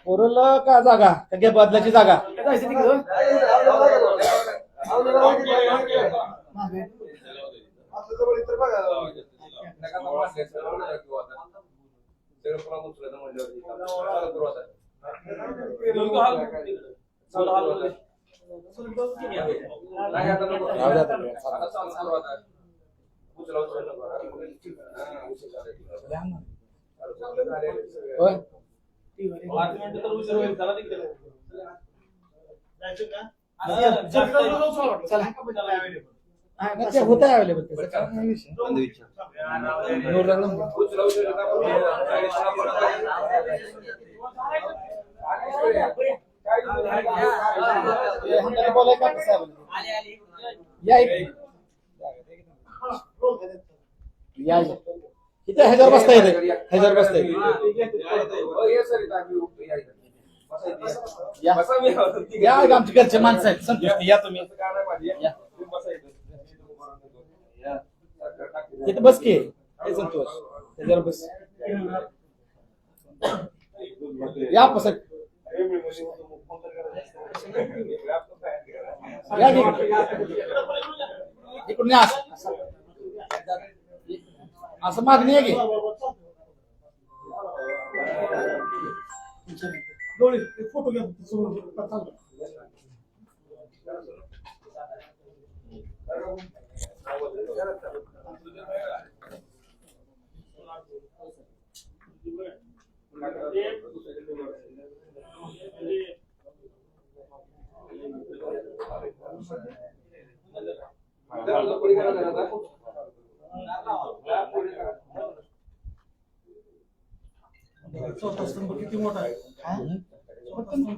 Oral का जागा का बदलाची जागा होत आहे अवेलेबल या इथे 1000 बसता येते 1000 बसता येते या आमच्या घरचे माणसं आहेत संतुष्टी या तुम्ही इथे बस की संतोष 1000 बस या पसंत या इकडून या असं मागणी आहे की फोटो घ्या किती मोठा आहे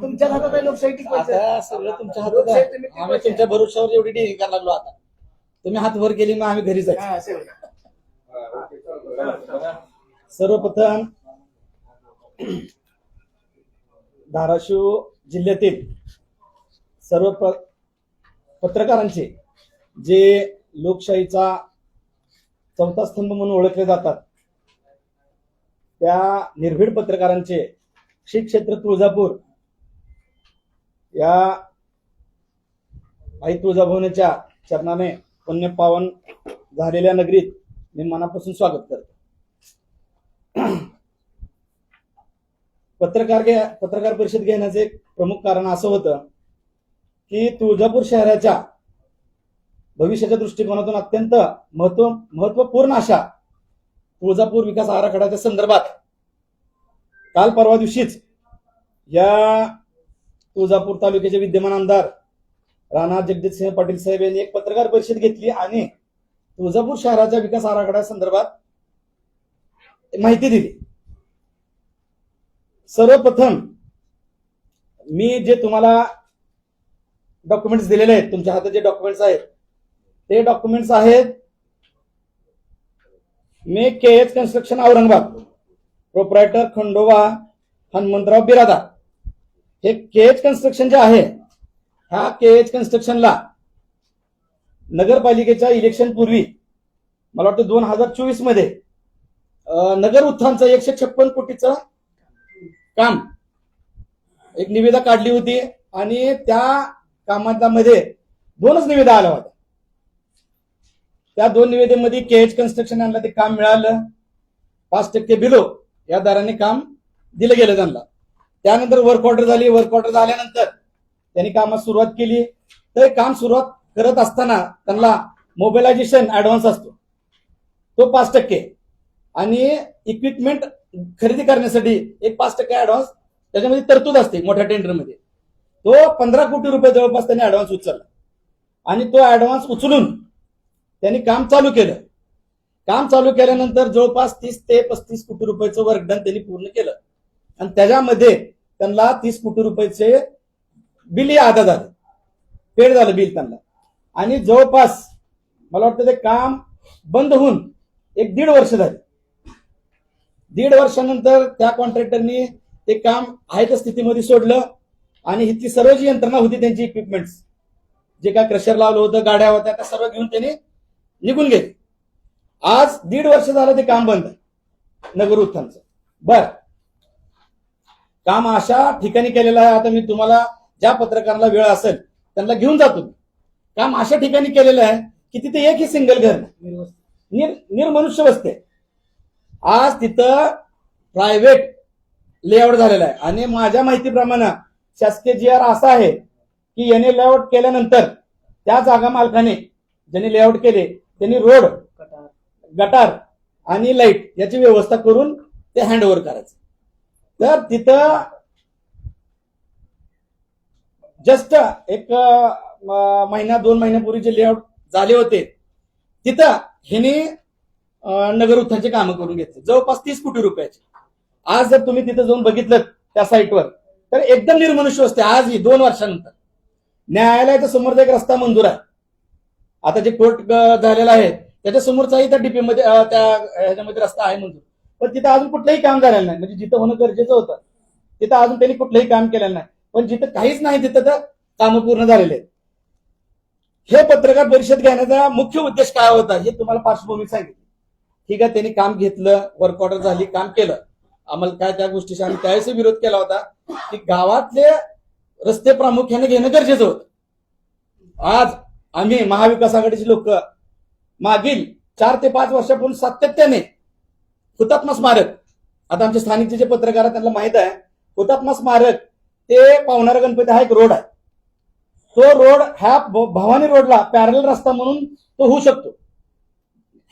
तुमच्या हातात आहे लोकशाही टिकवायचं सगळं तुमच्या हातात आहे आम्ही तुमच्या भरोश्यावर एवढी डिलिंग करायला लागलो आता तुम्ही हात वर केली मग आम्ही घरी जायचं सर्वप्रथम धाराशिव जिल्ह्यातील सर्व पत्रकारांचे जे लोकशाहीचा चौथा स्तंभ म्हणून ओळखले जातात त्या निर्भीड पत्रकारांचे श्री क्षेत्र तुळजापूर या आई तुळजाभवानीच्या चरणाने पुण्य पावन झालेल्या नगरीत मी मनापासून स्वागत करतो. पत्रकार परिषद घेण्याचे एक प्रमुख कारण असं होतं की तुळजापूर शहराच्या भविष्याच्या दृष्टिकोनातून अत्यंत महत्वपूर्ण अशा तुळजापूर विकास आराखड्याच्या संदर्भात काल परवा दिवशीच या तुळजापूर तालुक्याचे विद्यमान आमदार राणा जगजितसिंह पाटील साहेब यांनी एक पत्रकार परिषद घेतली आणि तुळजापूर शहराच्या विकास आराखड्या संदर्भात माहिती दिली. सर्वप्रथम मी जे तुम्हाला डॉक्युमेंट्स दिलेले आहेत तुमच्या हातात जे डॉक्युमेंट्स आहेत ते डॉक्युमेंट्स आहेत मी KH construction Aurangabad proprietor Khandoba Hanumantrao Biradar हे केएच कन्स्ट्रक्शन जे आहे ह्या केएच कन्स्ट्रक्शनला नगरपालिकेच्या इलेक्शन पूर्वी मला वाटतं 2024 मध्ये नगर उत्थानचं 156 कोटीचं काम एक निविदा काढली होती आणि त्या कामामध्ये 2च निविदा आल्या होत्या. त्या 2 निविदेमध्ये केएच कन्स्ट्रक्शन यांना ते काम मिळालं 5% बिलो या दराने काम दिलं गेलं त्यांना. त्यानंतर वर्क ऑर्डर झाली. वर्क ऑर्डर झाल्यानंतर त्यांनी कामात सुरुवात केली. तर काम सुरुवात करत असताना त्यांना मोबिलायझेशन ऍडव्हान्स असतो तो 5% आणि इक्विपमेंट खरेदी करण्यासाठी एक 5% ऍडव्हान्स त्याच्यामध्ये तरतूद असते मोठ्या टेंडरमध्ये. तो 15 कोटी रुपये जवळपास त्यांनी ऍडव्हान्स उचलला आणि तो ऍडव्हान्स उचलून त्यांनी काम चालू केलं. काम चालू केल्यानंतर जवळपास 30 ते 35 कोटी रुपयाचं वर्क डन त्यांनी पूर्ण केलं आणि त्याच्यामध्ये त्यांना 30 कोटी रुपयाचे बिल अदा झालं पेड झालं बिल त्यांना. आणि जवळपास मला वाटतं ते काम बंद होऊन 1.5 वर्ष झाले. 1.5 वर्षानंतर त्या कॉन्ट्रॅक्टरनी ते काम आहे त्या स्थितीमध्ये सोडलं आणि ही ती सर्व जी यंत्रणा होती त्यांची इक्विपमेंट्स जे काय क्रशर लावलं होतं गाड्या होत्या त्या सर्व घेऊन त्यांनी निघून गेले. आज 1.5 वर्ष झालं ते काम बंद नगर उत्थानचं. बर काम अशा ठिकाणी केलेलं आहे. आता मी तुम्हाला ज्या पत्रकाराला वेळ असेल त्यांना घेऊन जातो. काम अशा ठिकाणी केलेलं आहे की तिथे एकही सिंगल घर निर्मनुष्य बसते. आज तिथं प्रायव्हेट लेआउट झालेला आहे आणि माझ्या माहितीप्रमाणे शासकीय GR असा आहे की याने लेआउट केल्यानंतर त्या जागा मालकाने ज्यांनी लेआउट केले त्यांनी रोड, गटार आणि लाईट याची व्यवस्था करून ते हँडओव्हर करायचं. तर तिथं जस्ट एक महिना 2 महिन्यापूर्वी जे लेआउट झाले होते तिथं ह्याने नगर उत्थानचे कामं करून घेतले जवळपास 30 कोटी रुपयाचे. आज जर तुम्ही तिथे जाऊन बघितलं त्या साईटवर तर एकदम निर्मनुष्य असते. आजही 2 वर्षानंतर न्यायालयाच्या समोरचा एक रस्ता मंजूर आहे. आता जे कोर्ट झालेला आहे त्याच्या समोरचाही त्या डीपी मध्ये त्या ह्याच्यामध्ये रस्ता आहे मंजूर, पण तिथं अजून कुठलंही काम झालेलं नाही. म्हणजे जिथं होणं गरजेचं होतं तिथं अजून त्यांनी कुठलंही काम केलेलं नाही. पण जिथं काहीच नाही तिथं तर कामं पूर्ण झालेले आहेत. हे पत्रकार परिषद घेण्याचा मुख्य उद्देश काय होता हे तुम्हाला पार्श्वभूमी सांगितली. ठीक आहे, त्यांनी काम घेतलं, वर्क ऑर्डर झाली, काम केलं. आम्हाला काय त्या गोष्टीचा आम्ही त्यावेळेस विरोध केला होता की गावातले रस्ते प्रामुख्याने घेणं गरजेचं होतं. आज आम्ही महाविकास आघाडीचे लोक मागील 4 ते 5 वर्षापूर्वी सातत्याने हुतात्मा स्मारक, आता आमचे स्थानिकचे जे पत्रकार आहेत त्यांना माहित आहे, हुतात्मा स्मारक ते पावणारा गणपती हा एक रोड आहे. तो रोड ह्या भवानी रोडला पॅरल रस्ता म्हणून तो होऊ शकतो.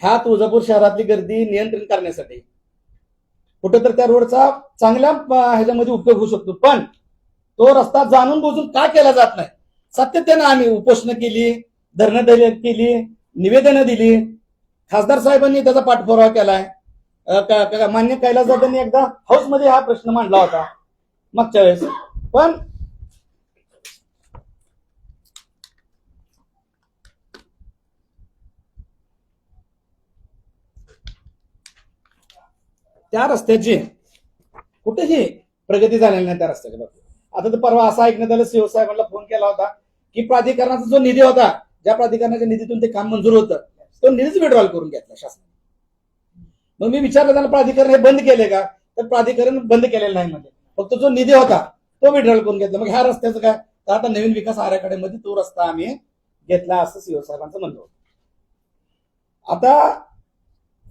ह्या तुळजापूर शहरातली गर्दी नियंत्रण करण्यासाठी कुठं तर त्या रोडचा चांगल्या ह्याच्यामध्ये उपयोग होऊ शकतो. पण तो रस्ता जाणून बुजून का केला जात नाही? सातत्याने आम्ही उपोषण केली, धरणं केली, निवेदनं दिली. खासदार साहेबांनी त्याचा पाठपुरावा केलाय. मान्य कैलास जाधवांनी एकदा हाऊसमध्ये हा प्रश्न मांडला होता मागच्या वेळेस. पण त्या रस्त्याची कुठेही प्रगती झालेली नाही त्या रस्त्याच्या बाबतीत. आता तर परवा असं ऐकण्यात आलं, सीओ साहेबांना फोन केला होता की प्राधिकरणाचा जो निधी होता, ज्या प्राधिकरणाच्या निधीतून ते काम मंजूर होतं, तो निधीच विड्रॉल करून घेतला शासनाने. मग मी विचारलं त्यांना प्राधिकरण हे बंद केले का? तर प्राधिकरण बंद केलेलं नाही, म्हणजे फक्त जो निधी होता तो विड्रॉल करून घेतला. मग ह्या रस्त्याचं काय? तर आता नवीन विकास आराखड्यामध्ये तो रस्ता आम्ही घेतला असं सीओ साहेबांचं म्हणणं होतं. आता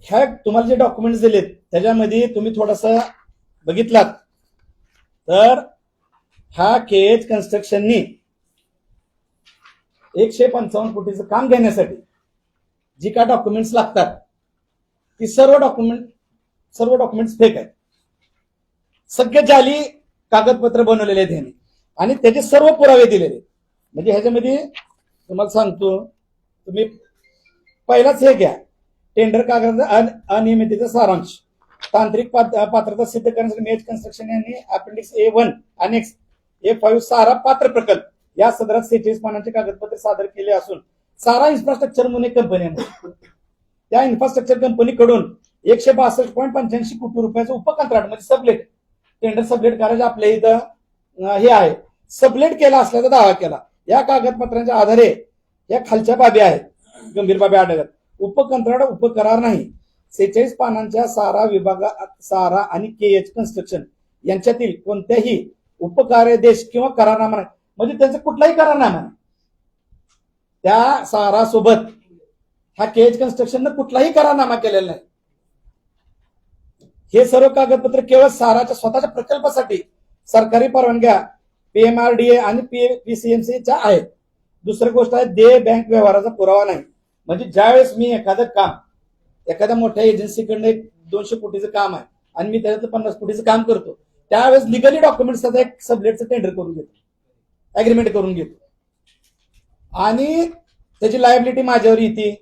ह्या तुम्हाला जे डॉक्युमेंट्स दिलेत त्याच्यामध्ये तुम्ही थोडंसं बघितलात तर ह्या KH कन्स्ट्रक्शननी 155 कोटीचं काम घेण्यासाठी जी काय डॉक्युमेंट्स लागतात ती सर्व डॉक्युमेंट्स फेक आहेत. सगळे जाली कागदपत्र बनवलेले आहेत ह्याने आणि त्याचे सर्व पुरावे दिलेले. म्हणजे ह्याच्यामध्ये तुम्हाला सांगतो, तुम्ही पहिलाच हे घ्या, टेंडर कागदाचा अनियमिततेचा सारांश, तांत्रिक पात्रता सिद्ध करण्यासाठी KH कन्स्ट्रक्शन यांनी अपेंडिक्स A1 आणि A5 सारा पात्र प्रकल्प या सदरात 46 पानांचे कागदपत्र सादर केले असून सारा इन्फ्रास्ट्रक्चर म्हणून एक कंपनी आहे. त्या इन्फ्रास्ट्रक्चर कंपनीकडून 162.85 कोटी रुपयाचं उपकंत्राट म्हणजे सबलेट, टेंडर सबलेट करायचं आपल्या इथं हे आहे, सबलेट केला असल्याचा दावा केला. या कागदपत्रांच्या आधारे या खालच्या बाबी आहेत, गंभीर बाबी आढळतात. उपकंत्राट उपकरार नाही. 46 पानांच्या सारा आणि KH कन्स्ट्रक्शन यांच्यातील कोणत्याही उपकार्यदेश किंवा करारनामा नाही. म्हणजे त्यांचा कुठलाही करारनामा नाही. त्या सारा सोबत ह्या KH कन्स्ट्रक्शननं कुठलाही करारनामा केलेला नाही. हे सर्व कागदपत्र केवळ साराच्या स्वतःच्या प्रकल्पासाठी सरकारी परवानग्या PMRDA आणि PCMCच्या आहेत. दुसरी गोष्ट आहे, देय बँक व्यवहाराचा पुरावा नाही. म्हणजे ज्यावेळेस मी एखादं काम एखाद्या मोठ्या एजन्सीकडनं 200 कोटीचं काम आहे आणि मी त्याच्यात 50 कोटीचं काम करतो, त्यावेळेस लिगली डॉक्युमेंट्स एक सबलेटचं टेंडर करून घेतो, अग्रीमेंट करून घेतो आणि त्याची लायबिलिटी माझ्यावर येते.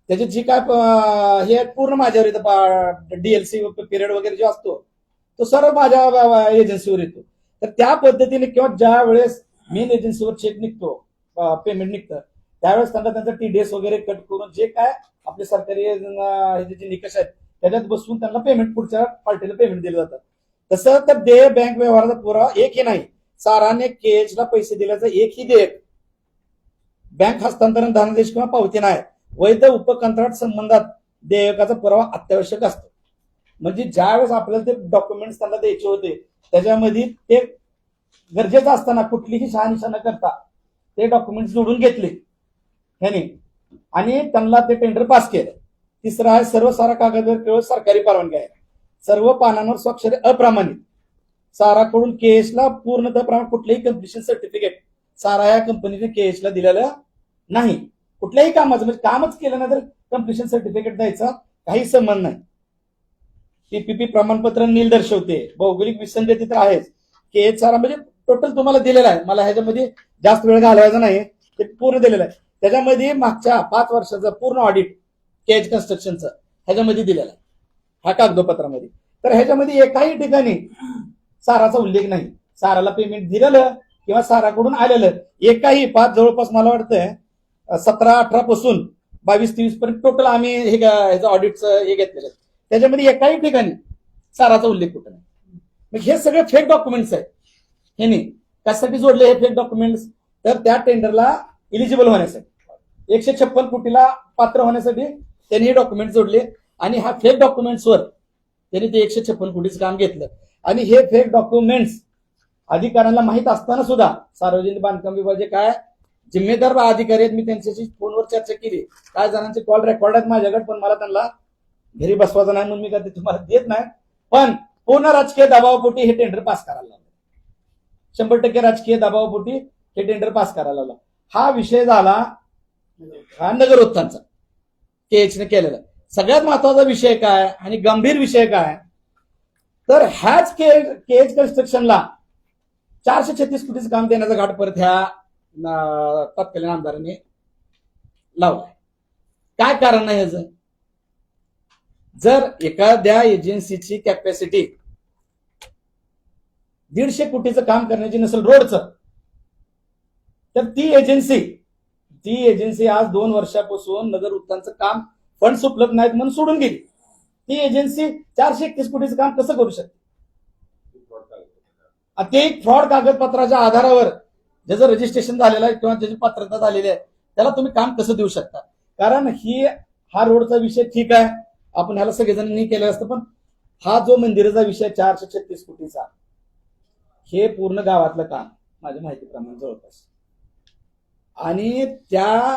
त्याची जी काय हे पूर्ण माझ्यावर येतं, DLC पिरियड वगैरे जो असतो तो सर्व माझ्या एजन्सीवर येतो. तर त्या पद्धतीने किंवा ज्या वेळेस मेन एजन्सीवर चेक निघतो, पेमेंट निघतं, त्यावेळेस त्यांना त्यांचा TDS वगैरे कट करून जे काय आपले सरकारी जे निकष आहेत त्याच्यात बसवून त्यांना पेमेंट, पुढच्या पार्टीला पेमेंट दिलं जातं. तसं तर देय बँक व्यवहाराचा पुरावा एकही नाही. साराने KH ला पैसे दिल्याचं एकही देयक, बँक हस्तांतरण, धनादेश किंवा पावती नाही. वैध उपकंत्राट संबंधात देयकाचा पुरावा अत्यावश्यक असतो. म्हणजे ज्यावेळेस आपल्याला ते डॉक्युमेंट्स त्यांना द्यायचे होते त्याच्यामध्ये ते गरजेचं असताना कुठलीही शहानिशा न करता ते डॉक्युमेंट जोडून घेतले ह्याने आणि त्यांना ते टेंडर पास केलं. तिसरं आहे सर्व सारा कागदवर केवळ सरकारी परवानगी आहे. सर्व पानांवर स्वाक्षरी अप्रमाणित. साराकडून केएसला पूर्णतः प्रमाण कुठलेही कम्प्लिशन सर्टिफिकेट सारा या कंपनीने केएसला दिलेलं नाही. कुठल्याही कामाचं म्हणजे कामच केलं नाही तर कम्प्लिशन सर्टिफिकेट द्यायचा काही संबंध नाही. टीपीपी प्रमाणपत्र नील दर्शवते. भौगोलिक विसंगती तर आहेच. केएस सारा म्हणजे टोटल तुम्हाला दिलेला आहे. मला ह्याच्यामध्ये जास्त वेळ घालवायचा नाही, ते पूर्ण दिलेलं आहे. त्याच्यामध्ये मागच्या 5 वर्षाचं पूर्ण ऑडिट केएच कन्स्ट्रक्शनचं ह्याच्यामध्ये दिलेलं आहे ह्या कागदोपत्रामध्ये. तर ह्याच्यामध्ये एकाही ठिकाणी साराचा उल्लेख नाही. साराला पेमेंट दिलेलं किंवा साराकडून आलेलं एकाही जवळपास मला वाटतंय 17-18 पासून 22-23 पर्यंत टोटल आम्ही हे ह्याचं ऑडिटचं हे घेतलेलं त्याच्यामध्ये एकाही ठिकाणी साराचा उल्लेख कुठं नाही. मग हे सगळे फेक डॉक्युमेंट्स आहेत. ह्यानी कशासाठी जोडले हे फेक डॉक्युमेंट्स तर त्या टेंडरला इलिजिबल होण्यासाठी 156 कोटीला पात्र होण्यासाठी त्यांनी हे डॉक्युमेंट जोडले आणि ह्या फेक डॉक्युमेंट्सवर त्यांनी ते 156 कोटीचं काम घेतलं. आणि हे फेक डॉक्युमेंट्स अधिकाऱ्यांना माहित असताना सुद्धा सार्वजनिक बांधकाम विभागाचे काय जिम्मेदार अधिकारी आहेत. मी त्यांच्याशी फोनवर चर्चा केली. काय जणांचे कॉल रेकॉर्ड आहेत माझ्याकडे, पण मला त्यांना घरी बसवायचं नाही म्हणून मी काय तुम्हाला देत नाही. पण पूर्ण राजकीय दबावापोटी हे टेंडर पास करायला लावलं. 100% राजकीय दबावापोटी हे टेंडर पास करायला लावलं. हा विषय झाला हा नगर उत्थानचा केएचने केलेला. सगळ्यात महत्वाचा विषय काय आणि गंभीर विषय काय तर ह्याच केएच कन्स्ट्रक्शनला 436 कोटीचं काम देण्याचा घाट परत ह्या तत्कालीन आमदारांनी लावलाय. काय कारण नाही ह्याचं? जर एखाद्या एजन्सीची कॅपॅसिटी 150 कोटीचं काम करण्याची नसेल रोडचं तर ती एजन्सी आज 2 वर्षापासून नगर उत्थानचं काम फंड्स उपलब्ध नाहीत म्हणून सोडून गेली. ती एजन्सी 431 कोटीचं काम कसं करू शकते? ते एक फ्रॉड कागदपत्राच्या आधारावर ज्याचं रजिस्ट्रेशन झालेलं आहे किंवा ज्याची पात्रता झालेली आहे त्याला तुम्ही काम कसं देऊ शकता? कारण हा रोडचा विषय ठीक आहे, आपण ह्याला सगळेजणांनी केलं असतं, पण हा जो मंदिराचा विषय 436 कोटीचा हे पूर्ण गावातलं काम माझ्या माहितीप्रमाणे जवळपास आणि त्या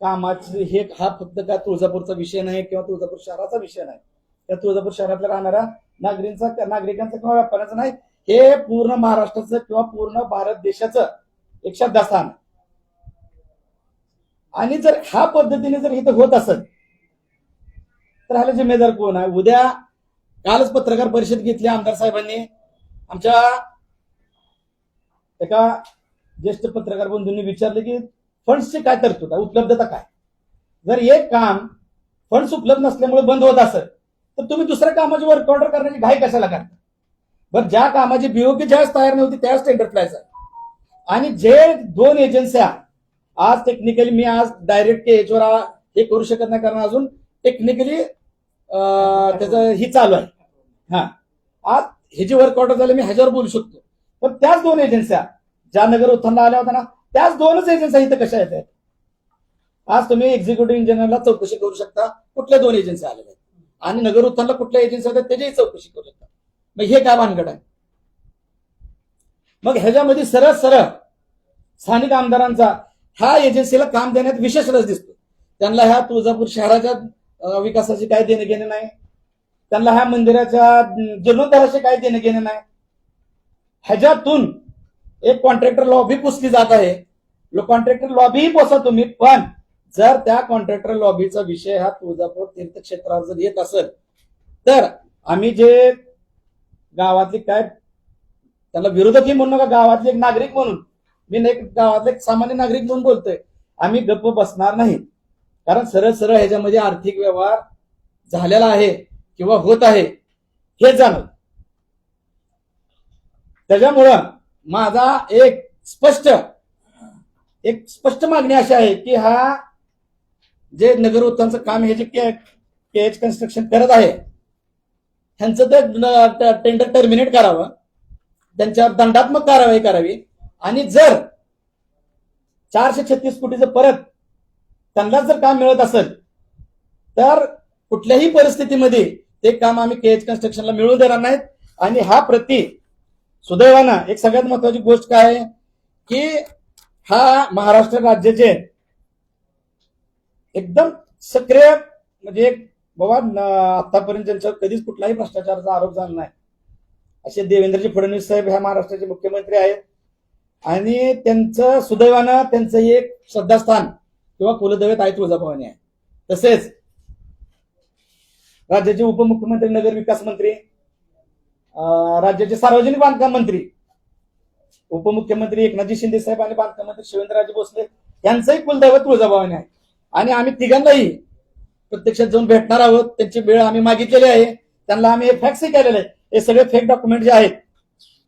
कामाचे हा फक्त काय तुळजापूरचा विषय नाही किंवा तुळजापूर शहराचा विषय नाही. त्या तुळजापूर शहरातल्या राहणाऱ्या नागरिकांचा किंवा व्यापाऱ्याचा नाही, हे पूर्ण महाराष्ट्राचं किंवा पूर्ण भारत देशाचं एक श्रद्धास्थान. आणि जर ह्या पद्धतीने जर इथं होत असेल तर ह्याला जिम्मेदार कोण आहे? उद्या कालच पत्रकार परिषद घेतली आमदार साहेबांनी. आमच्या एका ज्येष्ठ पत्रकार बंधूंनी विचारलं की फंड्सची काय तरतूद आहे, उपलब्धता काय? जर एक काम फंड्स उपलब्ध नसल्यामुळे बंद होत असेल तर तुम्ही दुसऱ्या कामाची वर्क ऑर्डर करण्याची घाई कशाला करता? बरं, ज्या कामाची बीओपी ज्यावेळेस तयार नव्हती त्यावेळेस टेंडर फ्लायचं आहे. आणि जे 2 एजन्स्या आज टेक्निकली मी आज डायरेक्ट केएचवर हे करू शकत नाही कारण अजून टेक्निकली त्याचं ही चालू आहे. हा आज हे जे वर्क ऑर्डर झाले मी ह्याच्यावर बोलू शकतो, पण त्याच 2 एजन्स्या ज्या नगर उत्थानला आल्या होत्या ना त्याच 2च एजन्स्या इथं कशा येत आहेत? आज तुम्ही एक्झिक्युटिव्ह इंजिनियरला चौकशी करू शकता कुठल्या 2 एजन्स्या आलेल्या आहेत आणि नगर उत्थानला कुठल्या एजन्सी आहेत त्याचीही चौकशी करू शकता. मग हे काय भानगड आहे? मग ह्याच्यामध्ये सरळ स्थानिक आमदारांचा ह्या एजन्सीला काम देण्यात विशेष रस दिसतो. त्यांना ह्या तुळजापूर शहराच्या विकासाचे काय देणं घेणं नाही, त्यांना ह्या मंदिराच्या जीर्णोद्धाराचे काय देणं घेणं नाही. ह्याच्यातून एक कॉन्ट्रॅक्टर लॉबी पुसली जात आहे. कॉन्ट्रॅक्टर लॉबीही पोसा तुम्ही, पण जर त्या कॉन्ट्रॅक्टर लॉबीचा विषय हा तुळजापूर तीर्थक्षेत्रावर जर येत असेल तर आम्ही जे गावातले काय त्याला विरोधकही म्हणू नका, गावातले एक नागरिक म्हणून मी एक गावातले एक सामान्य नागरिक म्हणून बोलतोय, आम्ही गप्प बसणार नाही. कारण सरळ ह्याच्यामध्ये आर्थिक व्यवहार झालेला आहे किंवा होत आहे हे जाणवलं. त्याच्यामुळं माझा एक स्पष्ट मागणी अशी आहे की हा जे नगर उत्थानचं काम हे जे केएच कन्स्ट्रक्शन करत आहे ह्यांचं ते टेंडर टर्मिनेट करावं, त्यांच्यावर दंडात्मक कारवाई करावी आणि जर 436 कोटीचं परत त्यांना जर काम मिळत असेल तर कुठल्याही परिस्थितीमध्ये ते काम आम्ही केएच कन्स्ट्रक्शनला मिळवून देणार नाहीत. आणि हा प्रति सुदैवानं एक सगळ्यात महत्वाची गोष्ट काय आहे की हा महाराष्ट्र राज्याचे एकदम सक्रिय म्हणजे बाबा आतापर्यंत त्यांच्यावर कधीच कुठलाही भ्रष्टाचाराचा आरोप झाला नाही असे देवेंद्रजी फडणवीस साहेब ह्या महाराष्ट्राचे मुख्यमंत्री आहेत. आणि त्यांचं सुदैवानं त्यांचं एक श्रद्धास्थान किंवा कुलदैवत आई तुळजाभवानी आहे. तसेच राज्याचे उपमुख्यमंत्री नगर विकास मंत्री, राज्याचे सार्वजनिक बांधकाम मंत्री, उपमुख्यमंत्री एकनाथजी शिंदे साहेब आणि बांधकाम मंत्री शिवेंद्रराजे भोसले यांचंही कुलदैवत तुळजाभवानी आहे. आणि आम्ही तिघांनाही प्रत्यक्षात जाऊन भेटणार आहोत. त्यांची वेळ आम्ही मागितलेली आहे. त्यांना आम्ही हे फॅक्सही केलेले आहेत. हे सगळे फेक डॉक्युमेंट जे आहेत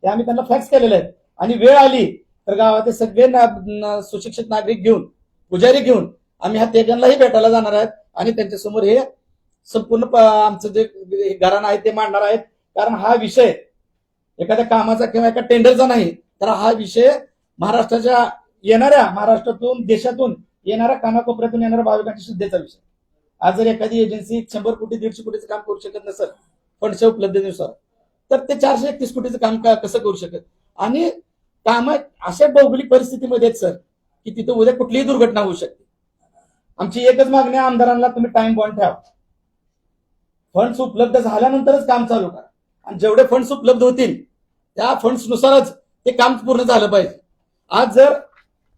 ते आम्ही त्यांना फॅक्स केलेले आहेत. आणि वेळ आली तर गावातील सगळे सुशिक्षित नागरिक घेऊन, पुजारी घेऊन आम्ही ह्या तिघांनाही भेटायला जाणार आहेत आणि त्यांच्यासमोर हे संपूर्ण आमचं जे घराणं आहे ते मांडणार आहेत. कारण हा विषय एखाद्या कामाचा किंवा एका टेंडरचा नाही, तर हा विषय महाराष्ट्राच्या येणाऱ्या, महाराष्ट्रातून देशातून येणाऱ्या कानाकोपऱ्यातून येणाऱ्या भाविकांच्या शुद्धेचा विषय. आज जर एखादी एजन्सी 100 कोटी 150 कोटीचं काम करू शकत नसेल फंडच्या उपलब्धतेनुसार, तर ते 431 कोटीचं काम कसं करू शकत. आणि काम अशा भौगोलिक परिस्थितीमध्ये आहेत सर की तिथं उद्या कुठलीही दुर्घटना होऊ शकते. आमची एकच मागणी आहे आमदारांना, तुम्ही टाइम बॉन्ड ठेवा. फंड्स उपलब्ध झाल्यानंतरच काम चालू करा. आणि जेवढे फंड्स उपलब्ध होतील त्या फंड्सनुसारच ते काम पूर्ण झालं पाहिजे. आज जर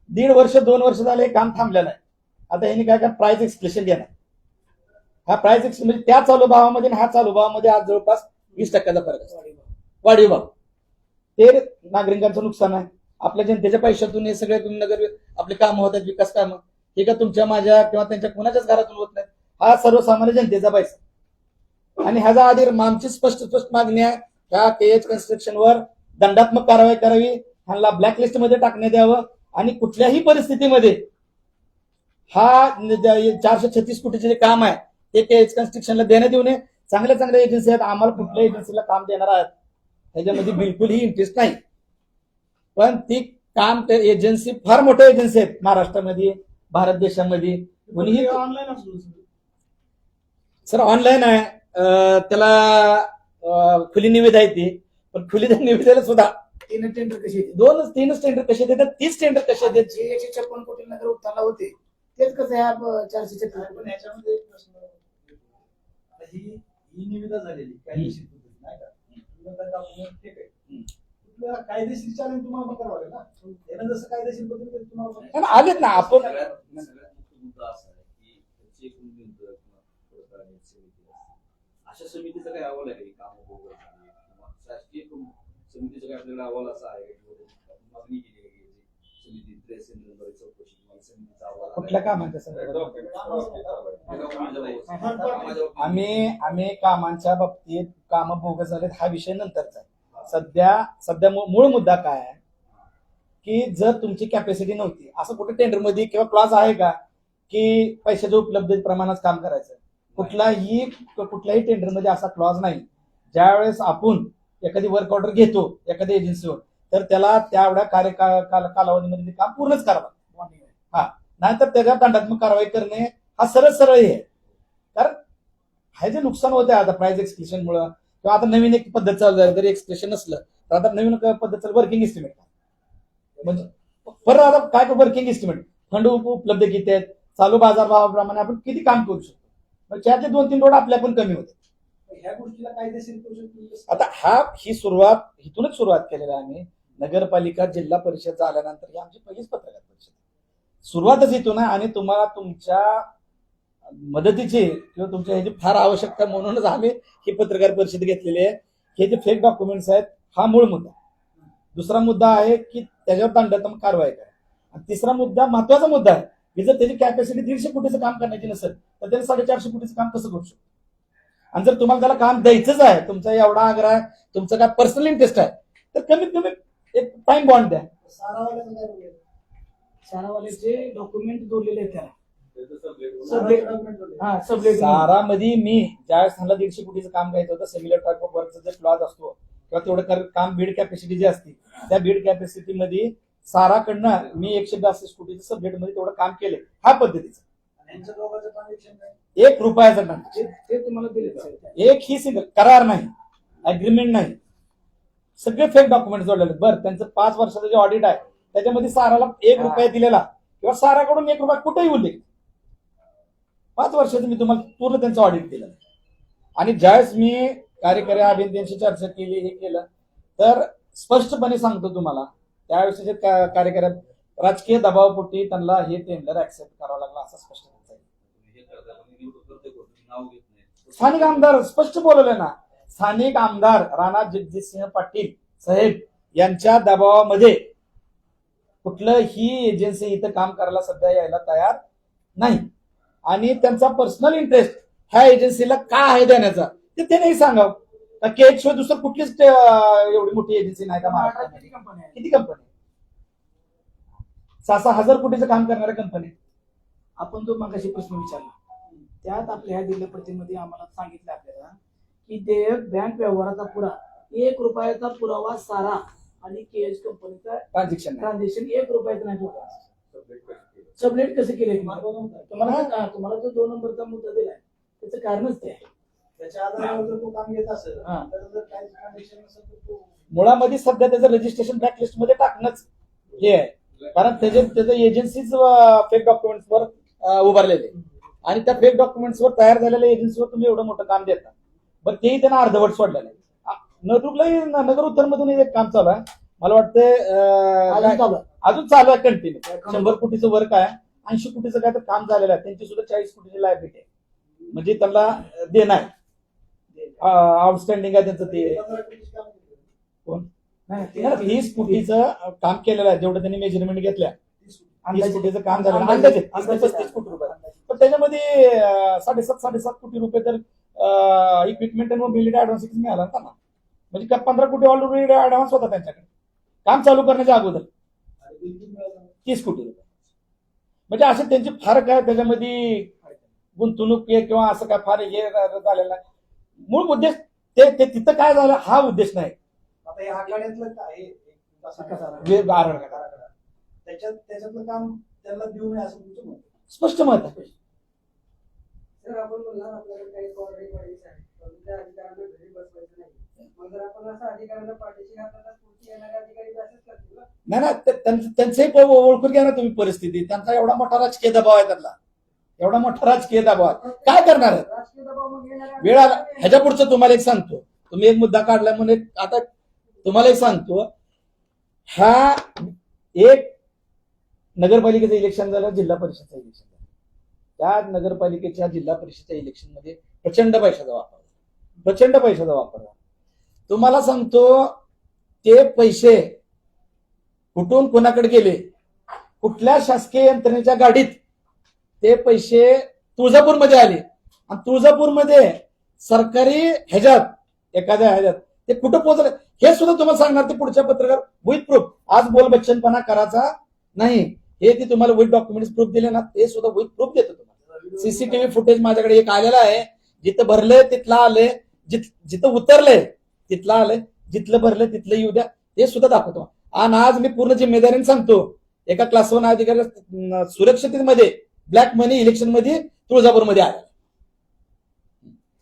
1.5 वर्ष 2 वर्ष झाले हे काम थांबलेलं आहे. आता यांनी काय प्राइस एक्सप्लेशन देणार. हा प्राइस एक्सप्लेशन म्हणजे त्या चालू भावामध्ये आणि हा चालू भावामध्ये आज जवळपास 20% फरक असतो. वाढीव भाव ते नागरिकांचं नुकसान आहे. आपल्या जनतेच्या पैशातून हे सगळे नगर आपले कामं होतात, विकास कामं, हे का तुमच्या माझ्या किंवा त्यांच्या कोणाच्याच घरातून होत नाही. हा सर्वसामान्य जनतेचा पैसा. आणि ह्याचा आधी आमची स्पष्ट मागणी आहे ह्या केएच कन्स्ट्रक्शनवर दंडात्मक कारवाई करावी, ह्यांना ब्लॅकलिस्ट मध्ये टाकण्यात यावं. आणि कुठल्याही परिस्थितीमध्ये हा 436 कोटीचे जे काम आहे ते केएच कन्स्ट्रक्शनला देण्यात येऊ नये. चांगल्या चांगल्या एजन्सी आहेत, आम्हाला कुठल्या एजन्सीला काम देणार आहेत त्याच्यामध्ये बिलकुलही इंटरेस्ट नाही. पण ती काम एजन्सी फार मोठ्या एजन्सी आहेत महाराष्ट्रामध्ये, भारत देशामध्ये. कोणीही सर ऑनलाईन आहे, त्याला खुली निविदा आहे ती. पण खुली निविदेला सुद्धा 3 टेंडर कसे 2-3 टेंडर कसे देतात, 30 टेंडर कसे देतात. 156 कोटी नगर उत्थानला होते तेच कसं ह्या 436 पण याच्यामध्ये एक प्रश्न, ही निविदा झालेली कायदेशीर पद्धतीने नाही का, डॉक्युमेंट ठीक आहे, कुठल्या कायदेशीर चॅलेंज तुम्हाला करावं लागेल ना. यानं जसं कायदेशीर पद्धतीने तुम्हाला आलेत ना आपण. अशा समितीचा काय अहवाल आहे काम शासकीय समितीचा काय आपल्याला अहवाल असा आहे मागणी केली आहे समिती चौकशी समितीचा अहवाल कुठल्या कामांच्या आम्ही कामांच्या बाबतीत काम बोगस झालेत हा विषय नंतरचा आहे. सध्या मूळ मुद्दा काय आहे की जर तुमची कॅपॅसिटी नव्हती, असं कुठे टेंडर मध्ये किंवा क्लॉज आहे का की पैशाच्या उपलब्ध प्रमाणात काम करायचं. कुठल्याही टेंडर मध्ये असा क्लॉज नाही. ज्यावेळेस आपण एखादी वर्क ऑर्डर घेतो एखाद्या एजन्सीवर, तर त्याला त्यावेळ्या कालावधीमध्ये ते काम पूर्णच करावं. हा, नाहीतर त्याच्यावर दंडात्मक कारवाई करणे हा सरळ आहे. कारण हे जे नुकसान होत आहे आता प्राइस एक्सप्रेशनमुळे, किंवा आता नवीन एक पद्धत चालू झाली, जरी एक्सप्रेशन नसलं तर आता नवीन पद्धत चालू वर्किंग एस्टिमेट. म्हणजे परत आता काय वर्किंग एस्टिमेट, फंड उपलब्ध किती आहेत, चालू बाजार भावाप्रमाणे आपण किती काम करू शकतो. त्यातले 2-3 रोड आपल्या पण कमी होते. ह्या गोष्टीला कायदेशीर करू शकतो. आता इथूनच सुरुवात केलेली आहे आम्ही. नगरपालिका जिल्हा परिषद झाल्यानंतर ही आमची पहिलीच पत्रकार परिषद, सुरुवातच इथून आहे. आणि तुम्हाला तुमच्या मदतीची किंवा तुमच्या ह्याची फार आवश्यकता म्हणूनच आम्ही ही पत्रकार परिषद घेतलेली आहे. हे जे फेक डॉक्युमेंट्स आहेत हा मूळ मुद्दा. दुसरा मुद्दा आहे की त्याच्यावर दंडात्मक कारवाई करा. आणि तिसरा मुद्दा, महत्वाचा मुद्दा आहे की जर त्याची कॅपॅसिटी 150 कोटीचं काम करण्याची नसेल तर त्याने 450 कोटीचं काम कसं करू शकतो. आणि जर तुम्हाला त्याला काम द्यायचंच आहे, तुमचा एवढा आग्रह आहे, तुमचं काय पर्सनल इंटरेस्ट आहे, तर कमीत कमी एक टाइम बॉन्ड द्या. सारावाल्याचे डॉक्युमेंट जोडलेले आहेत त्याला. सारामध्ये मी ज्यावेळेस त्यांना 150 कोटीचं काम घ्यायचं होतं, सिमिलर टाइप ऑफ वर्कचा जे क्लॉज असतो किंवा तेवढं काम बीड कॅपॅसिटी जी असते, त्या बीड कॅपॅसिटी मध्ये साराकडनं मी 162 कोटीचं सब्जेक्ट मध्ये तेवढं काम केलं. हा पद्धतीचं यांच्या दोघांचं ट्रान्झॅक्शन नाही. एक रुपयाचा ट्रान्झॅक्शन, ते तुम्हाला दिले साहेब. एक ही सिंगल करार नाही, अग्रीमेंट नाही, सगळे फेक डॉक्युमेंट जोडलेले. बरं, त्यांचं 5 वर्षाचं जे ऑडिट आहे त्याच्यामध्ये साराला 1 रुपया दिलेला किंवा साराकडून 1 रुपया कुठेही उल्लेख, 5 वर्षाचं मी तुम्हाला पूर्ण त्यांचं ऑडिट दिलं. आणि ज्यावेळेस मी कार्यकारी अभियंत्यांशी चर्चा केली, हे केलं, तर स्पष्टपणे सांगतो तुम्हाला, त्यावेळेस जे कार्यकारी राजकीय दबावापोटी त्यांना हे टेंडर ऍक्सेप्ट करावं लागलं असं स्पष्ट सांगितलं. हे करता पण निवडून करते कोण? तुम्ही नाव घेत नाही. स्थानिक आमदार स्पष्ट बोलवले ना, स्थानिक आमदार राणा जगजितसिंह पाटील साहेब यांच्या दबावामध्ये कुठलंही एजन्सी इथं काम करायला सध्या यायला तयार नाही. आणि त्यांचा पर्सनल इंटरेस्ट ह्या एजन्सीला का आहे देण्याचा ते नाही सांगावं. केट शिवाय दुसरं कुठलीच एवढी मोठी एजन्सी नाही का महाराष्ट्रात? किती कंपनी आहे? किती कंपनी? 6,000 कोटीचं काम करणाऱ्या कंपनी. आपण जो मागाशी प्रश्न विचारला त्यात आपल्या ह्या जिल्हा प्रतिनिधी आम्हाला सांगितलं आपल्याला की देयक बँक व्यवहाराचा पुरा 1 रुपयाचा पुरावा सारा आणि केएच कंपनीचा ट्रान्झॅक्शन 1 रुपयाचा नाही होता. सबलेट कसं केलंय तुम्हाला जो 2 नंबरचा मुद्दा दिलाय त्याचं कारणच ते आहे. त्याच्या आधारावर जर तो काम घेत असेल हा. तर जर काही ट्रान्झॅक्शन असेल तर तो मुळामध्ये सध्या त्याचं रजिस्ट्रेशन ब्लॅकलिस्ट मध्ये टाकणंच हे आहे. कारण त्याचं एजन्सीज फेक डॉक्युमेंट्सवर उभारलेले आणि त्या फेक डॉक्युमेंट्सवर तयार झालेल्या एजन्सीवर तुम्ही एवढं मोठं काम देता. बरं, तेही त्यांना अर्धवट सोडलेलं आहे. नगरलाही नगर उत्तर मधून एक काम चालू आहे. मला वाटतं अजून चालू आहे कंटिन्यू. 100 कोटीचं वर्क आहे, 80 कोटीचं काय तर काम झालेलं आहे. त्यांची सुद्धा 40 कोटीची लायबिलिटी आहे, म्हणजे त्यांना देणं आहे. आउटस्टँडिंग आहे त्यांचं ते 15 कोटीची कामं केली. कोण नाही, ते 30 कोटीचं काम केलेलं आहे. जेवढं त्यांनी मेजरमेंट घेतल्या 30 अंदाजे कोटीचं काम झालं. अंदाजे. अंदाजे 35 कोटी रुपये. पण त्याच्यामध्ये 7.5 कोटी रुपये तर इक्विपमेंट आणि मोबिलिटी ऍडव्हान्स मिळाला ना त्यांना. म्हणजे 15 कोटी ऑलरेडी ऍडव्हान्स होता त्यांच्याकडे काम चालू करण्याच्या अगोदर. आणि बिल मिळालं. 30 कोटी रुपये. म्हणजे असे त्यांची फार काय त्याच्यामध्ये गुंतवणूक आहे किंवा असं काय फार हे झालेलं नाही. मूळ उद्देश ते तिथं काय झालं हा उद्देश नाही. आता या आखाड्यातलं काय आहे? त्याच्यातलं काम त्यांना देऊ नये असं तुमचं मत आहे. स्पष्ट मत आहे. सर, आपण बोलणार आपल्याकडे काही पॉवरही बॉडीज आहेत, पण त्या अधिकाऱ्यांना घरी बसवायचं नाही. मग जर आपण असं अधिकाऱ्यांना पाठीशी घातलं तर पुढचे येणारे अधिकारी बी असेच करतील ना. नाही ना, त्यांचंही ओळखून घ्या ना तुम्ही परिस्थिती. त्यांचा एवढा मोठा राजकीय दबाव आहे, त्यांना एवढा मोठा राजकीय दबाव आहे. काय करणार आहे? राजकीय दबाव मग येणारे वेळ आला. ह्याच्या पुढचं तुम्हाला एक सांगतो. तुम्ही एक मुद्दा काढला म्हणून आता तुम्हाला एक सांगतो. हा एक नगरपालिकेचं इलेक्शन झालं, जिल्हा परिषदचं इलेक्शन झालं. त्या नगरपालिकेच्या जिल्हा परिषदच्या इलेक्शन मध्ये प्रचंड पैशाचा वापर झाला. तुम्हाला सांगतो ते पैसे कुठून कोणाकडे गेले, कुठल्या शासकीय यंत्रणेच्या गाडीत ते पैसे तुळजापूरमध्ये आले आणि तुळजापूरमध्ये सरकारी एखाद्या ह्याच्यात ते कुठं पोहोचले हे सुद्धा तुम्हाला सांगणार. ते पुढच्या पत्रकार विथ प्रूफ. आज बोल बच्चनपणा करायचा नाही. हे ते तुम्हाला विथ डॉक्युमेंट्स प्रूफ दिले ना, ते सुद्धा विथ प्रूफ देतो तुम्हाला. सीसीटीव्ही फुटेज माझ्याकडे एक आलेला आहे. जिथं भरलंय तिथलं आलंय, जिथं उतरलंय तिथलं आलंय, जिथलं भरलंय तिथलं येऊ द्या, ते सुद्धा दाखवतो. आणि आज मी पूर्ण जिम्मेदारीने सांगतो, एका क्लास 1 अधिकारी सुरक्षिततेमध्ये ब्लॅक मनी इलेक्शन मध्ये तुळजापूरमध्ये आला.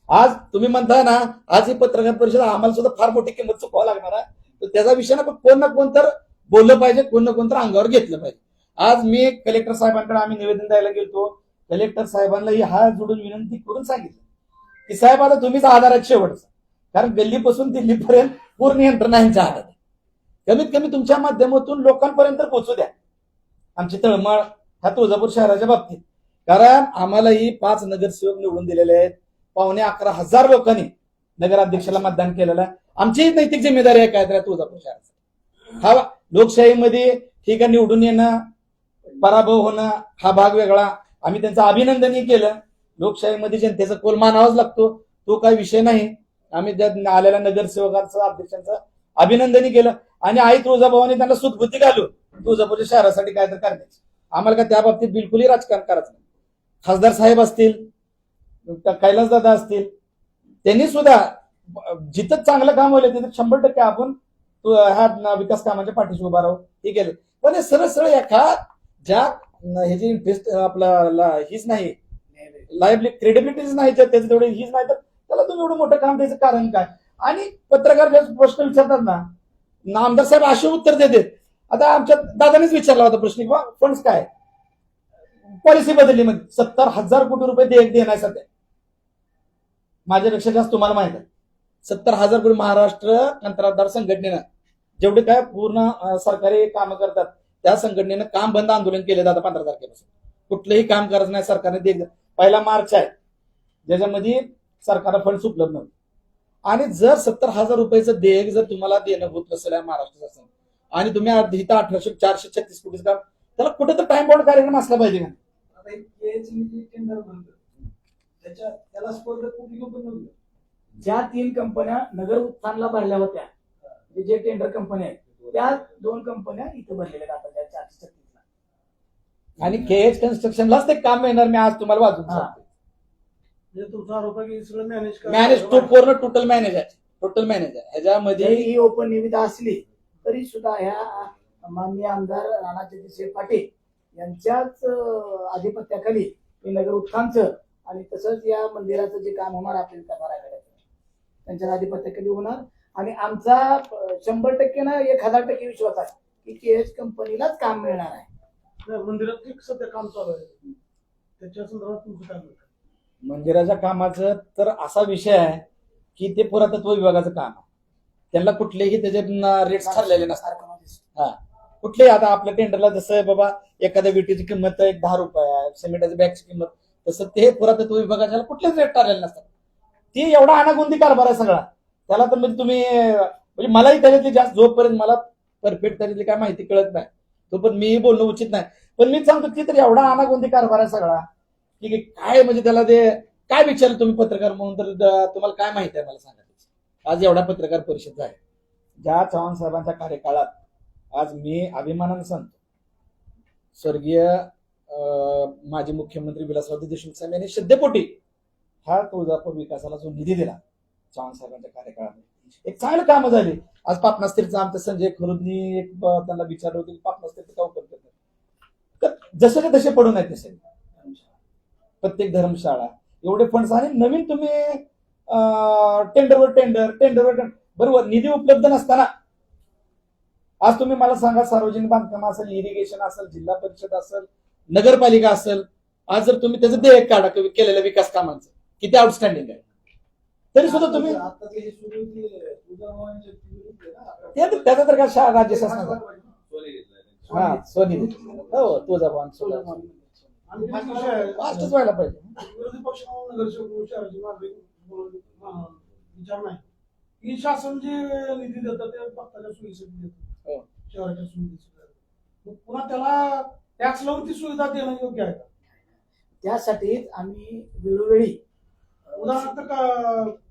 आज तुम्ही म्हणताय ना, आज ही पत्रकार परिषद आम्हाला सुद्धा फार मोठी किंमत चुकावं लागणार आहे. तर त्याचा विषय ना कोण ना कोण तर बोललं पाहिजे, कोण ना कोण तर अंगावर घेतलं पाहिजे. आज मी कलेक्टर साहेबांकडे आम्ही निवेदन द्यायला गेलो. कलेक्टर साहेबांनाही हात जोडून विनंती करून सांगितलं की साहेब आता तुम्हीच आधार आहेत शेवटचा. कारण गल्लीपासून दिल्लीपर्यंत पूर्ण यंत्रणा यांच्या हातात आहे. कमीत कमी तुमच्या माध्यमातून लोकांपर्यंत पोहोचू द्या आमची तळमळ ह्या तुळजापूर शहराच्या बाबतीत. कारण आम्हालाही 5 नगरसेवक निवडून दिलेले आहेत. 11,500 लोकांनी नगराध्यक्षाला मतदान केलेलं आहे. आमची नैतिक जिम्मेदारी आहे काय तर तुळजापूर शहराची. हा लोकशाहीमध्ये ठीक आहे, निवडून येणं पराभव होणं हा भाग वेगळा. आम्ही त्यांचं अभिनंदनही केलं. लोकशाहीमध्ये जनतेचा कोल मानावाच लागतो, तो काही विषय नाही. आम्ही त्या आलेल्या नगरसेवकांचं अध्यक्षांचं अभिनंदनही केलं आणि आई तुळजाभवानी त्यांना सुदबुद्धी घालू तुळजापूरच्या शहरासाठी काय तर करण्याची. आम्हाला काय त्या बाबतीत बिलकुलही राजकारण करायचं नाही. खासदार साहेब असतील, कैलास दादा असतील, त्यांनी सुद्धा जिथं चांगलं काम होईल तिथं 100% आपण ह्या विकास कामाच्या पाठीशी उभा राहू हे केलं. पण हे सरळ एका ज्या ह्याची इंटरेस्ट आपला हीच नाही, क्रेडिबिलिटीच नाही तर त्याचं तेवढे हीच नाही तर त्याला तुम्ही एवढं मोठं काम द्यायचं कारण काय? आणि पत्रकार जे प्रश्न विचारतात ना आमदार साहेब असे उत्तर देतात. आता आमच्या दादानेच विचारला होता प्रश्न किंवा फंड्स काय पॉलिसी बदलली म्हणजे 70,000 कोटी रुपये देणार सध्या. माझ्यापेक्षा जास्त तुम्हाला माहित आहे 70,000 कोटी महाराष्ट्र कंत्राटदार संघटनेनं जेवढे काय पूर्ण सरकारी कामं करतात त्या संघटनेनं काम बंद आंदोलन केले जातं 15 तारखेपासून. कुठलंही काम करत नाही सरकारने. पहिला मार्च आहे ज्याच्यामध्ये सरकारला फंड्स उपलब्ध नव्हते. आणि जर 70,000 रुपयाचं देयक जर तुम्हाला देणं होत नसेल महाराष्ट्र शासन आणि तुम्ही इथं 436 कोटी काम त्याला कुठं तर टाइम बाउंड कार्यक्रम असला पाहिजे का? आता एक KH नी टेंडर भरलं त्याला स्पर्धक कुठली कंपनी नव्हती. ज्या 3 कंपन्या नगर उत्थानला भरल्या होत्या जे टेंडर कंपन्या आहेत त्या 2 कंपन्या इथं भरलेल्या जातात त्या 436. आणि KH कन्स्ट्रक्शनलाच ते काम मिळणार. मी आज तुम्हाला वाचून सांगतो. म्हणजे तुमचा आरोप आहे की सगळं मॅनेज पूर्ण टोटल मॅनेज आहे ह्याच्यामध्ये. जरी ही ओपन निविदा असली तरी सुद्धा ह्या माननीय आमदार राणा जगदीश पाटील यांच्याच आधिपत्याखाली हे नगर उत्थानचं आणि तसंच या मंदिराचं जे काम होणार आपल्या करायचं त्यांच्या आधिपत्याखाली होणार. आणि आमचा 100% ना 1000% विश्वास आहे की KH कंपनीलाच काम मिळणार आहे. मंदिरात एक सध्या काम चालू आहे त्याच्या संदर्भात तुमचं काय म्हणणं? मंदिराच्या कामाचं तर असा विषय आहे की ते पुरातत्व विभागाचं काम आहे. त्यांना कुठलेही त्याचे रेट्स ठरलेले नसतात. हा कुठलेही आता आपल्या टेंडरला जसं बाबा एखाद्या विटीची किंमत 10 रुपये आहे सिमेंटाच्या बॅगची किंमत तसं ते पुरातत्व विभागाच्या कुठलेच रेट ठरलेले नसतात. ती एवढा अनागोंदी कारभार आहे सगळा. त्याला तर म्हणजे तुम्ही म्हणजे मलाही त्याच्यातली जास्त जोपर्यंत मला परफेक्ट त्याच्यातली काय माहिती कळत नाही तोपर्यंत मीही बोलणं उचित नाही. पण मी सांगतो की तर एवढा अनागोंदी कारभार आहे सगळा की काय म्हणजे त्याला ते काय विचारलं तुम्ही पत्रकार म्हणून तर तुम्हाला काय माहिती आहे मला सांगा. आज एवढा पत्रकार परिषद आहे ज्या चव्हाण साहेबांच्या कार्यकाळात आज मी अभिमानाने सांगतो स्वर्गीय माजी मुख्यमंत्री विलासराव देशमुख साहेब यांनी श्रद्धेपोटी हा तुळजापूर विकासाला जो निधी दिला चव्हाण साहेबांच्या कार्यकाळामध्ये एक चांगली कामं झाली. आज पापनास्तीरचं आमचं संजय खरुदनी एक त्यांना विचारलं होतं की पापनास्तीरचं का उपयोग करतात तर जसे तसे पडून आहेत तसे प्रत्येक धर्मशाळा एवढे फंड्स आणि नवीन तुम्ही टेंडरवर टेंडर बरोबर निधी उपलब्ध नसताना आज तुम्ही मला सांगा सार्वजनिक बांधकाम असेल इरिगेशन असेल जिल्हा परिषद असेल नगरपालिका असेल आज जर तुम्ही त्याचं देयक काढा केलेल्या विकास कामांचं किती आउटस्टँडिंग आहे तरी सुद्धा तुम्ही त्याचा तर काय राज्य शासनाचा हा सोनी हो तुळजाभवानी फास्टच व्हायला पाहिजे. विरोधी पक्ष विचार नाही की शासन जे निधी देतात ते भक्ताच्या सोयीसाठी देतात शहराच्या सुविधेसाठी पुन्हा त्याला टॅक्स लावून ती सुविधा देणं योग्य आहे का? त्यासाठी आम्ही वेळोवेळी उदाहरणार्थ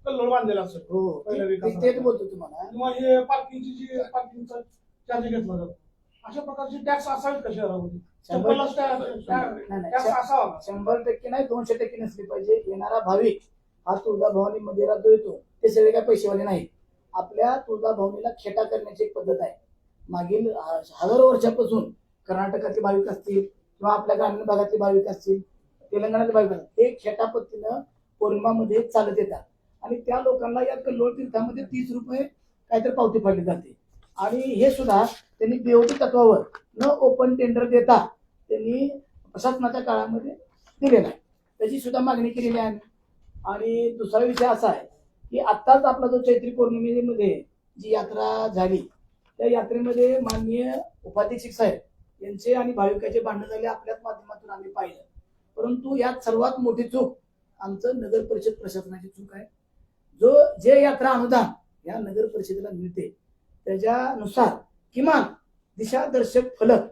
कल्लोळ बांधलेला असेल हो पहिल्या तेच बोलतो तुम्हाला किंवा हे पार्किंगची जी पार्किंगचा चार्ज घेतला जातो अशा प्रकारची टॅक्स असावेत का शहरामध्ये? 100% नाही 200% नसली पाहिजे. येणारा भाविक हा तुळजाभवानी मंदिरात जो येतो ते सगळे काय पैसेवाले नाही. आपल्या तुळजाभवानीला खेटा करण्याची एक पद्धत आहे. मागील हजारो वर्षापासून कर्नाटकातले भाविक असतील किंवा आपल्या ग्रामीण भागातले भाविक असतील तेलंगणातले भाविक असतील हे खेटा पद्धतीनं पौर्णिमामध्ये चालत येतात आणि त्या लोकांना या कल्लोळ तीर्थामध्ये 30 रुपये काहीतरी पावती पडली जाते. आणि हे सुद्धा त्यांनी BOT तत्वावर न ओपन टेंडर देता त्यांनी प्रशासनाच्या काळामध्ये दिलेला आहे. त्याची सुद्धा मागणी केलेली आहे. आणि दुसरा विषय असा आहे की आत्ताच आपला जो चैत्री पौर्णिमेमध्ये जी यात्रा झाली त्या यात्रेमध्ये माननीय उपाध्यक्ष साहेब यांचे आणि भाविकाचे भांडण झाले आपल्याच माध्यमातून आम्ही पाहिलं. परंतु यात सर्वात मोठी चूक आमचं नगर परिषद प्रशासनाची चूक आहे. जे यात्रा अनुदान या नगर परिषदेला मिळते त्याच्यानुसार किमान दिशादर्शक फलक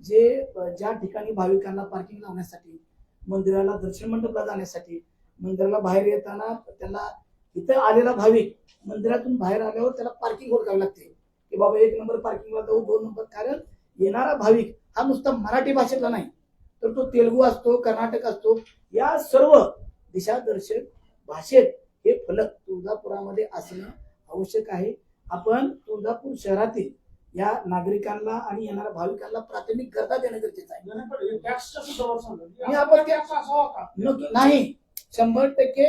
ज्या ठिकाणी भाविकांना पार्किंग लावण्यासाठी मंदिराला दर्शन मंडपला जाण्यासाठी मंदिराला बाहेर येताना त्याला इथं आलेला भाविक मंदिरातून बाहेर आल्यावर त्याला पार्किंग हुडकावी लागते की बाबा 1 नंबर पार्किंगला जाऊ 2 नंबर. कारण येणारा भाविक हा नुसता मराठी भाषेतला नाही तर तो तेलुगू असतो कर्नाटक असतो या सर्व दिशादर्शक भाषेत हे फलक तुळजापुरामध्ये असणं आवश्यक आहे. आपण तुळजापूर शहरातील या नागरिकांना आणि येणाऱ्या भाविकांना प्राथमिक गरजा देणं गरजेचं आहे. टॅक्सच्या संदर्भात सांगा मी आपण टॅक्स असावा का नाही 100%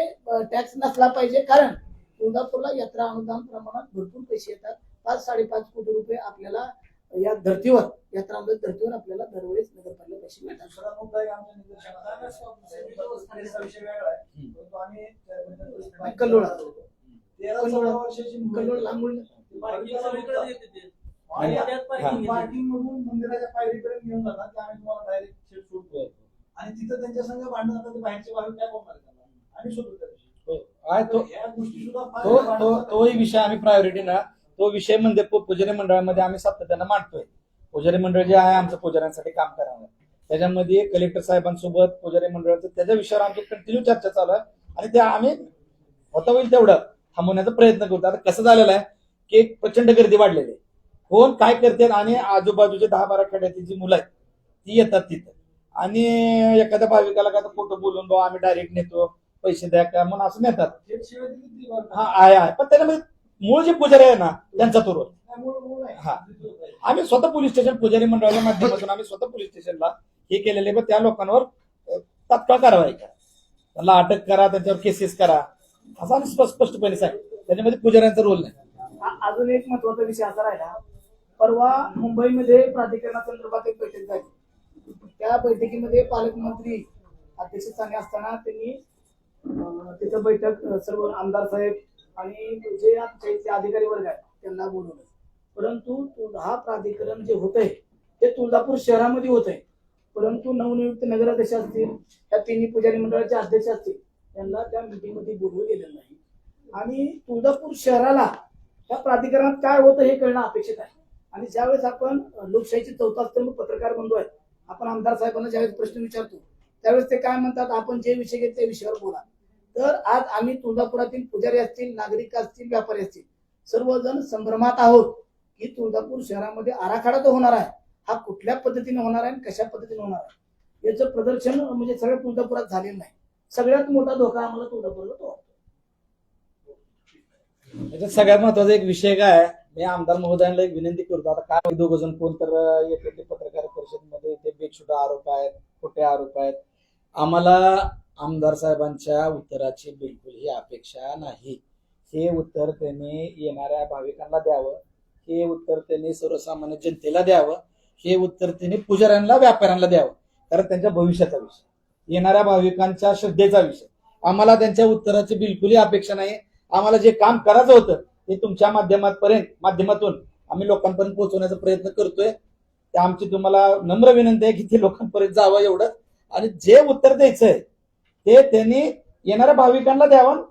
टॅक्स नसला पाहिजे, कारण तुळजापूरला यात्रा अनुदान प्रमाणात भरपूर पैसे येतात. 5-5.5 कोटी रुपये आपल्याला या धर्तीवर यात्रा अनुदान धर्तीवर आपल्याला दरवेळेस नगरपालिका पैसे मिळतात. दुसरा मुद्दा आहे आमच्या निदर्शनात समितीचा विषय वेगळा आहे. परंतु आम्ही त्याबद्दल कल्लोळा. 13-14 वर्षाची कल्लोळ लहान मुली पार्किंग मधून मंदिराच्या पायरीपर्यंत घेऊन जातात की आम्ही तुम्हाला डायरेक्ट शेड सोडतो आणि तिथं त्यांच्या संघ भांडण जातात. ते बाहेरचे भाविक काय बोलणार त्यांना आम्ही शोधतो त्या दिवशी. आहे तो या गोष्टी सुद्धा फार तो तो वाढत तोही विषय आम्ही प्रायोरिटी ना तो विषय म्हणजे पुजारी मंडळामध्ये आम्ही सातत्यानं मांडतोय. पुजारी मंडळ जे आहे आमचं पुजाऱ्यांसाठी काम करावं, त्याच्यामध्ये कलेक्टर साहेबांसोबत पुजारी मंडळाचं त्याच्या विषयावर आमची कंटिन्यू चर्चा चालू आहे आणि ते आम्ही होता होईल तेवढं थांबवण्याचा प्रयत्न करतो. आता कसं झालेलं आहे की प्रचंड गर्दी वाढलेली आहे. कोण काय करते आणि आजूबाजूचे 10-12 खेड्यातील जी मुलं आहेत ती येतात तिथं आणि एखाद्या भाविकाला काय फोटो बोलून बाबा आम्ही डायरेक्ट नेतो पैसे द्या का म्हणून असं नेतात. शेड किती हा आहे पण त्याच्यामध्ये मूळ जे पुजारी आहे ना त्यांचा तो रोल. मूळ आहे. हा. आम्ही स्वतः पोलीस स्टेशन पुजारी मंडळाच्या माध्यमातून आम्ही स्वतः पोलीस स्टेशनला हे केलेले पण त्या लोकांवर तात्काळ कारवाई करा, त्यांना अटक करा, त्यांच्यावर केसेस करा असं आम्ही स्पष्टपणे सांगितलं. त्याच्यामध्ये पुजाऱ्यांचा रोल नाही. अजून एक महत्वाचा विषय असा राहिला. परवा मुंबईमध्ये प्राधिकरणासंदर्भात एक बैठक झाली. त्या बैठकीमध्ये पालकमंत्री अध्यक्षस्थानी असताना त्यांनी तिथं बैठक सर्व आमदार साहेब आणि जे आमच्या इथले अधिकारी वर्ग आहेत त्यांना बोलवलं. परंतु हा प्राधिकरण जे होतंय ते तुळजापूर शहरामध्ये होत आहे, परंतु नवनियुक्त नगराध्यक्ष असतील त्या तिन्ही पुजारी मंडळाचे अध्यक्ष असतील त्यांना त्या मीटिंगमध्ये बोलवलं गेलेलं नाही. आणि तुळजापूर शहराला त्या प्राधिकरणात काय होतं हे कळणं अपेक्षित आहे. आणि ज्यावेळेस आपण लोकशाहीची चौथा स्तंभ पत्रकार बंधू आहेत, आपण आमदार साहेबांना ज्यावेळेस प्रश्न विचारतो त्यावेळेस ते काय म्हणतात, आपण जे विषय घेत त्या विषयावर बोला. तर आज आम्ही तुळजापुरातील पुजारी असतील, नागरिक असतील, व्यापारी असतील, सर्वजण संभ्रमात आहोत की तुळजापूर शहरामध्ये आराखडा तो होणार आहे, हा कुठल्या पद्धतीने होणार आहे आणि कशा पद्धतीने होणार आहे याचं प्रदर्शन म्हणजे सगळ्या तुळजापुरात झालेलं नाही. सगळ्यात मोठा धोका आम्हाला तुळजापूरला तो वाटतो. याच्यात सगळ्यात महत्वाचा एक विषय काय आहे, मी आमदार महोदयांना एक विनंती करतो. आता काय 2 जण कोण तर येते पत्रकार परिषदेमध्ये ते बेछुटा आरोप आहेत, खोटे आरोप आहेत. आम्हाला आमदार साहेबांच्या उत्तराची बिलकुल ही अपेक्षा नाही. हे उत्तर त्यांनी येणाऱ्या भाविकांना द्यावं, हे उत्तर त्यांनी सर्वसामान्य जनतेला द्यावं, हे उत्तर त्यांनी पुजाऱ्यांना व्यापाऱ्यांना द्यावं, कारण त्यांच्या भविष्याचा विषय, येणाऱ्या भाविकांच्या श्रद्धेचा विषय. आम्हाला त्यांच्या उत्तराची बिलकुलही अपेक्षा नाही. आम्हाला जे काम करायचं होतं ते तुमच्या माध्यमातून आम्ही लोकांपर्यंत पोहोचवण्याचा प्रयत्न करतोय. ते आमची तुम्हाला नम्र विनंती आहे की ते लोकांपर्यंत जावं एवढं, आणि जे उत्तर द्यायचंय ते त्यांनी येणाऱ्या भाविकांना द्यावं,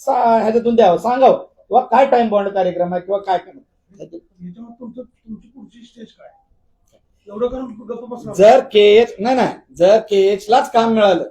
ह्याच्यातून द्यावं, सांगावं किंवा काय टाइम बॉन्ड कार्यक्रम आहे किंवा काय करणार. याच्यावर तुमची पुढची स्टेज काय एवढं करून गप्प बसणार जर केएच लाच काम मिळालं